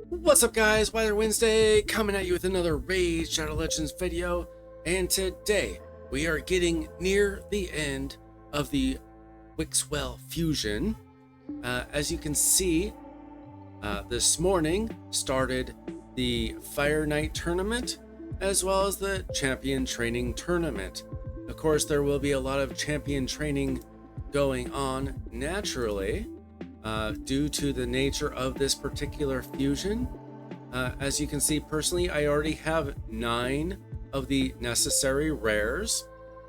What's up guys, Weather Wednesday coming at you with another Raid Shadow Legends video, and today we are getting near the end of the Wixwell fusion. As you can see, this morning started the Fire Night tournament as well as the Champion Training tournament. Of course, there will be a lot of champion training going on naturally due to the nature of this particular fusion. As you can see, personally, I already have 9 of the necessary rares.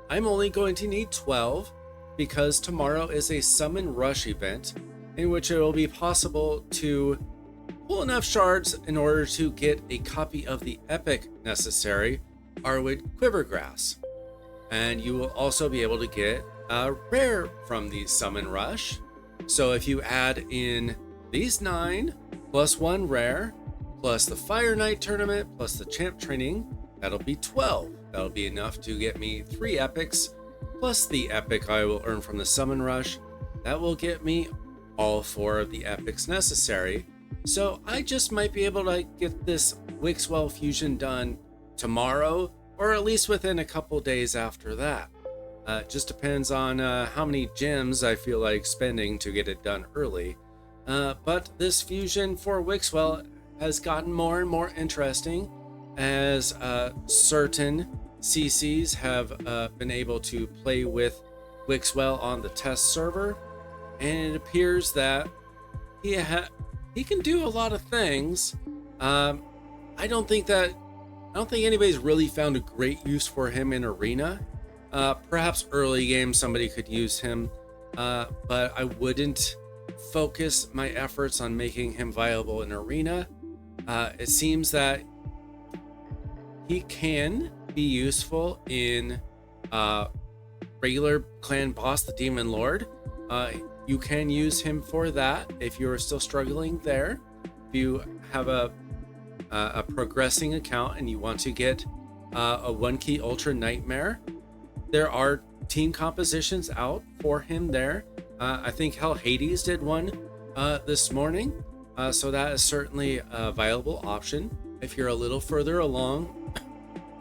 I'm only going to need 12 because tomorrow is a summon rush event in which it will be possible to pull enough shards in order to get a copy of the epic necessary, Arwood Quivergrass. And you will also be able to get a rare from the summon rush. So if you add in these 9 plus 1 rare plus the Fire Night tournament plus the champ training, that'll be 12. That'll be enough to get me 3 epics plus the epic I will earn from the summon rush. That will get me all 4 of the epics necessary. So I just might be able to get this Wixwell fusion done tomorrow, or at least within a couple days after that. It just depends on how many gems I feel like spending to get it done early. But this fusion for Wixwell has gotten more and more interesting as certain CCs have been able to play with Wixwell on the test server, and it appears that he can do a lot of things. I don't think anybody's really found a great use for him in Arena. Perhaps early game somebody could use him, but I wouldn't focus my efforts on making him viable in Arena. It seems that he can be useful in regular clan boss, the Demon Lord. You can use him for that if you're still struggling there. If you have a progressing account and you want to get a 1-key Ultra Nightmare, there are team compositions out for him there. I think Hell Hades did one this morning, so that is certainly a viable option. If you're a little further along,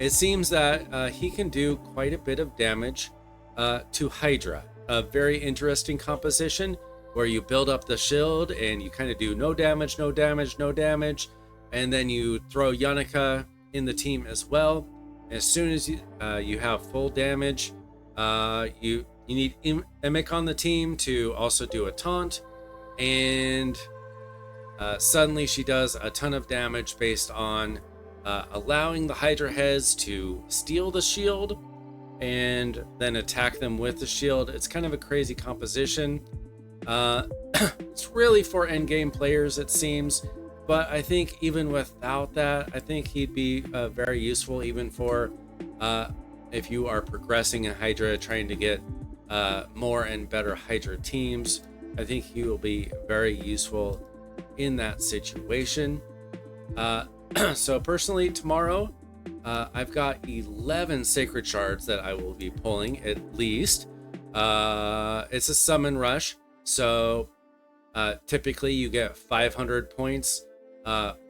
it seems that he can do quite a bit of damage to Hydra. A very interesting composition where you build up the shield and you kind of do no damage, no damage, no damage, and then you throw Yannicka in the team as well. As soon as you have full damage, you need Emic on the team to also do a taunt, and suddenly she does a ton of damage based on allowing the Hydra heads to steal the shield and then attack them with the shield. It's kind of a crazy composition. It's really for endgame players, it seems. But I think even without that, I think he'd be very useful even for if you are progressing in Hydra, trying to get more and better Hydra teams. I think he will be very useful in that situation. So personally, tomorrow, I've got 11 Sacred Shards that I will be pulling at least. It's a summon rush, so typically you get 500 points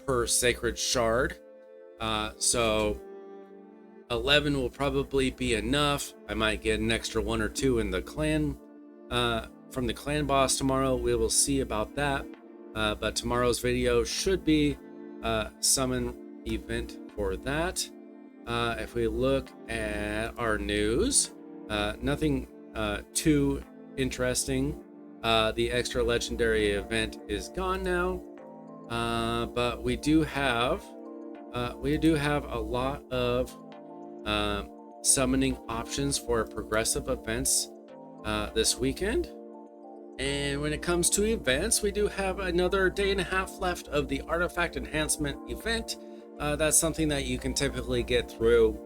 per Sacred Shard. So 11 will probably be enough. I might get an extra 1 or 2 in the clan from the clan boss tomorrow. We will see about that. But tomorrow's video should be a summon event for that. If we look at our news, nothing too interesting. The extra legendary event is gone now, but we do have a lot of summoning options for progressive events this weekend. And when it comes to events, we do have another day and a half left of the artifact enhancement event. That's something that you can typically get through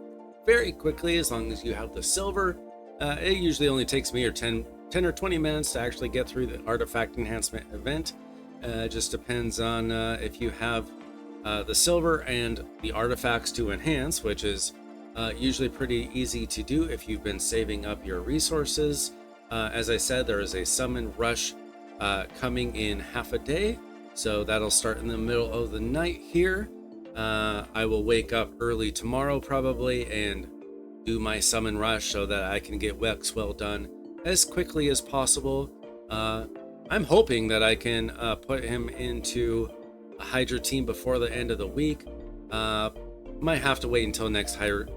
very quickly as long as you have the silver. It usually only takes me 10 or 20 minutes to actually get through the artifact enhancement event. It just depends on if you have the silver and the artifacts to enhance, which is usually pretty easy to do if you've been saving up your resources. As I said, there is a summon rush coming in half a day, So that'll start in the middle of the night here. I will wake up early tomorrow probably and do my summon rush so that I can get Wixwell done as quickly as possible. I'm hoping that I can put him into a Hydra team before the end of the week. Might have to wait until next Hydra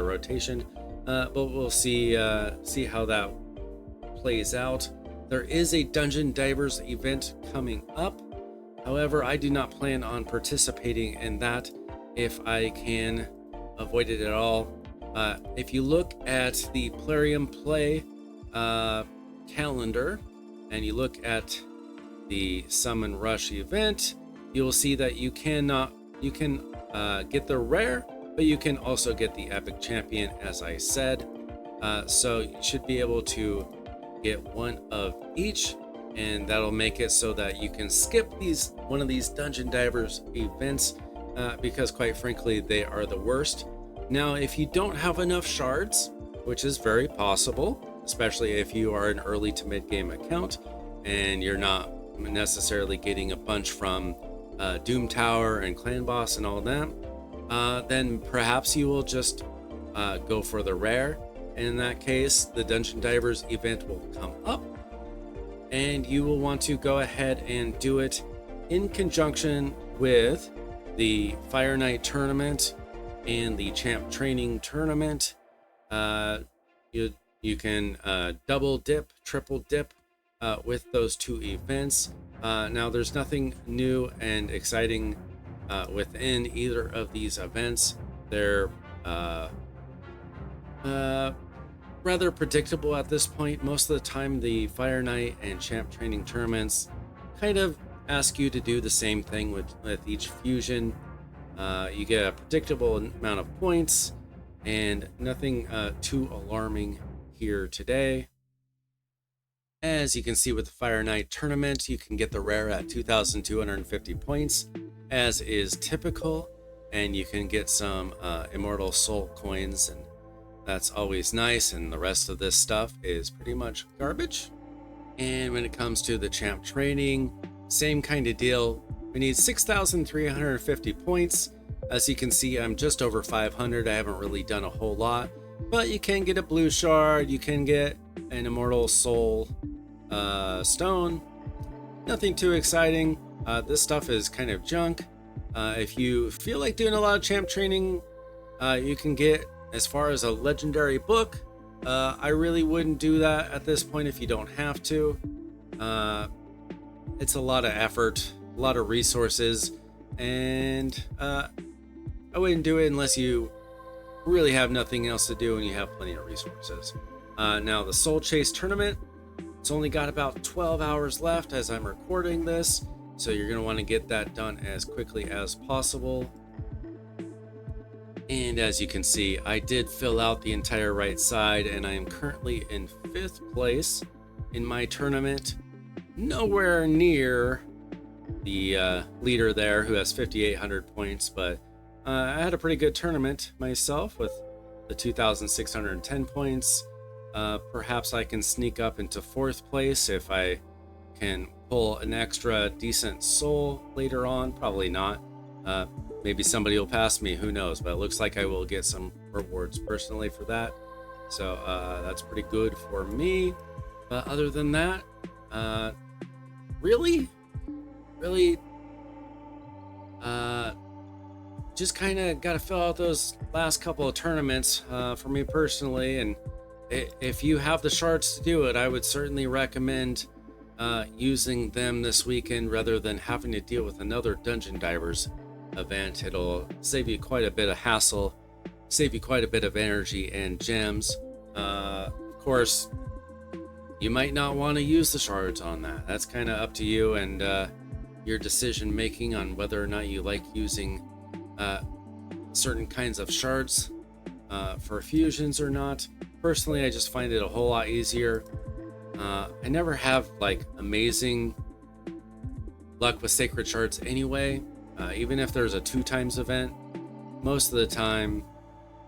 rotation, but we'll see how that plays out. There is a Dungeon Divers event coming up. However, I do not plan on participating in that if I can avoid it at all. If you look at the Plarium Play calendar and you look at the Summon Rush event, you will see that you can get the rare, but you can also get the Epic Champion, as I said. So you should be able to get one of each, and that'll make it so that you can skip one of these Dungeon Divers events, because quite frankly, they are the worst. Now, if you don't have enough shards, which is very possible, especially if you are an early to mid game account and you're not necessarily getting a bunch from Doom Tower and Clan Boss and all that, then perhaps you will just go for the rare. In that case, the Dungeon Divers event will come up and you will want to go ahead and do it in conjunction with the Fire Knight tournament and the Champ Training tournament. You can double dip, triple dip with those two events. Now, there's nothing new and exciting within either of these events. They're rather predictable at this point. Most of the time, the Fire Knight and Champ Training tournaments kind of ask you to do the same thing with each fusion. You get a predictable amount of points and nothing too alarming here today. As you can see with the Fire Knight tournament, you can get the rare at 2,250 points, as is typical, and you can get some Immortal Soul coins, and that's always nice, and the rest of this stuff is pretty much garbage. And when it comes to the Champ Training, same kind of deal. We need 6,350 points. As you can see, I'm just over 500. I haven't really done a whole lot, but you can get a blue shard, you can get an Immortal Soul stone. Nothing too exciting. This stuff is kind of junk. If you feel like doing a lot of Champ Training, you can get as far as a legendary book. I really wouldn't do that at this point if you don't have to. It's a lot of effort, a lot of resources, and I wouldn't do it unless you really have nothing else to do and you have plenty of resources. Now, the Soul Chase tournament, it's only got about 12 hours left as I'm recording this, so you're going to want to get that done as quickly as possible. And as you can see, I did fill out the entire right side, and I am currently in 5th place in my tournament, nowhere near the leader there who has 5,800 points, but I had a pretty good tournament myself with the 2,610 points. Perhaps I can sneak up into 4th place if I can pull an extra decent soul later on. Probably not. Maybe somebody will pass me, who knows, but it looks like I will get some rewards personally for that. So that's pretty good for me. But other than that, really, just kind of got to fill out those last couple of tournaments for me personally. And if you have the shards to do it, I would certainly recommend using them this weekend rather than having to deal with another Dungeon Divers event. It'll save you quite a bit of hassle, save you quite a bit of energy and gems. Of course, you might not want to use the shards on that. That's kind of up to you and your decision making on whether or not you like using certain kinds of shards for fusions or not. Personally, I just find it a whole lot easier. I never have like amazing luck with sacred shards anyway. Even if there's a 2x event, most of the time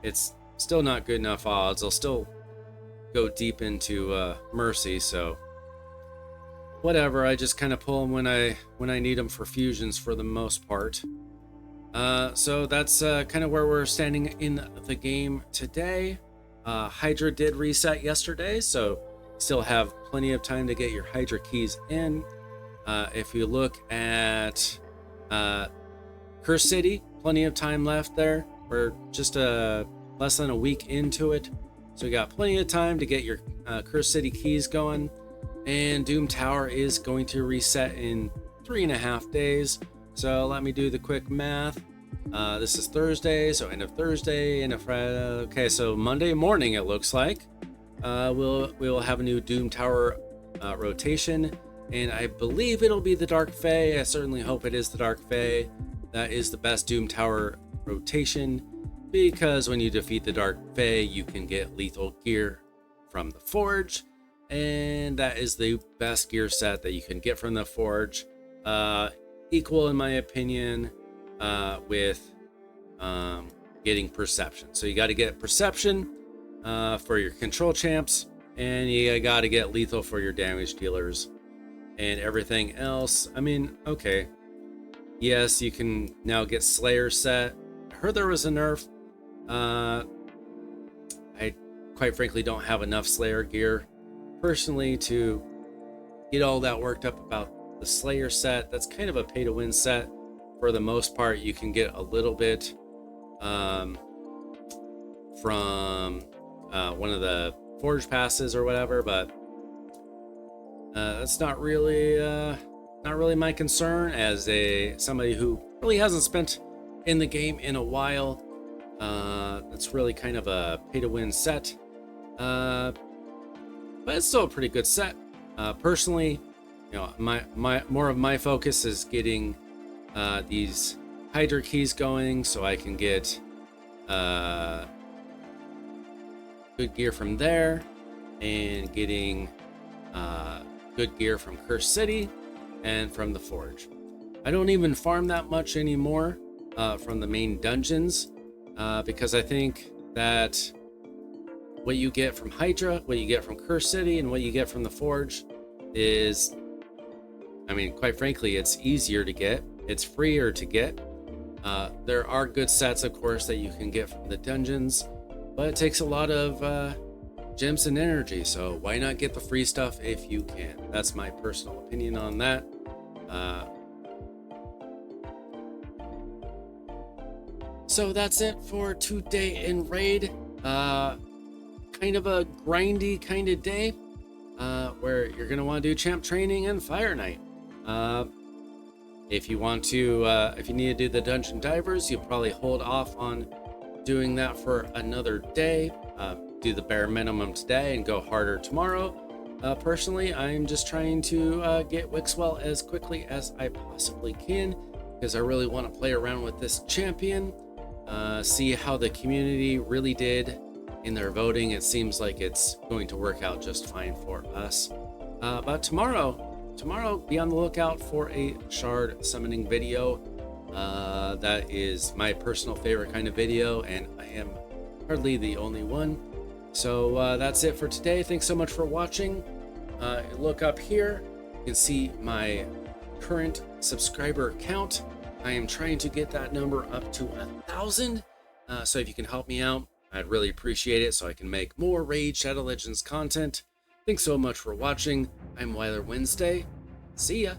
it's still not good enough odds. I'll still go deep into mercy, so whatever. I just kind of pull them when I need them for fusions for the most part. So that's kind of where we're standing in the game today. Hydra did reset yesterday, so still have plenty of time to get your Hydra keys in. If you look at Curse City, plenty of time left there. We're just less than a week into it, so we got plenty of time to get your Curse City keys going. And Doom Tower is going to reset in 3.5 days. So let me do the quick math. This is Thursday, so end of Thursday, end of Friday. Okay, so Monday morning it looks like we'll have a new Doom Tower rotation, and I believe it'll be the Dark Fae. I certainly hope it is the Dark Fae. That is the best Doom Tower rotation, because when you defeat the Dark Fae, you can get lethal gear from the Forge, and that is the best gear set that you can get from the Forge. Equal, in my opinion, with getting Perception. So you got to get Perception for your control champs, and you got to get lethal for your damage dealers, and everything else. I mean, okay, yes, you can now get Slayer set. I heard there was a nerf. I quite frankly don't have enough Slayer gear personally to get all that worked up about the Slayer set. That's kind of a pay to win set for the most part. You can get a little bit from one of the Forge passes or whatever, but that's not really my concern as somebody who really hasn't spent in the game in a while. It's really kind of a pay to win set, but it's still a pretty good set. Personally, you know, my more of my focus is getting these Hydra keys going, so I can get good gear from there, and getting good gear from Curse City and from the Forge. I don't even farm that much anymore from the main dungeons, because I think that what you get from Hydra, what you get from Curse City, and what you get from the Forge is, I mean, quite frankly, it's easier to get. It's freer to get. There are good sets, of course, that you can get from the dungeons, but it takes a lot of gems and energy, so why not get the free stuff if you can? That's my personal opinion on that. So that's it for today in Raid. Kind of a grindy kind of day, where you're going to want to do champ training and Fire Night. If you want to, if you need to do the Dungeon Divers, you'll probably hold off on doing that for another day. Do the bare minimum today and go harder tomorrow. Personally, I'm just trying to get Wixwell as quickly as I possibly can, because I really want to play around with this champion, see how the community really did in their voting. It seems like it's going to work out just fine for us. But tomorrow, be on the lookout for a shard summoning video. That is my personal favorite kind of video, and I am hardly the only one. So that's it for today. Thanks so much for watching. Look up here, you can see my current subscriber count. I am trying to get that number up to 1,000. So if you can help me out, I'd really appreciate it, so I can make more Raid Shadow Legends content. Thanks so much for watching. I'm Weiler Wednesday. See ya.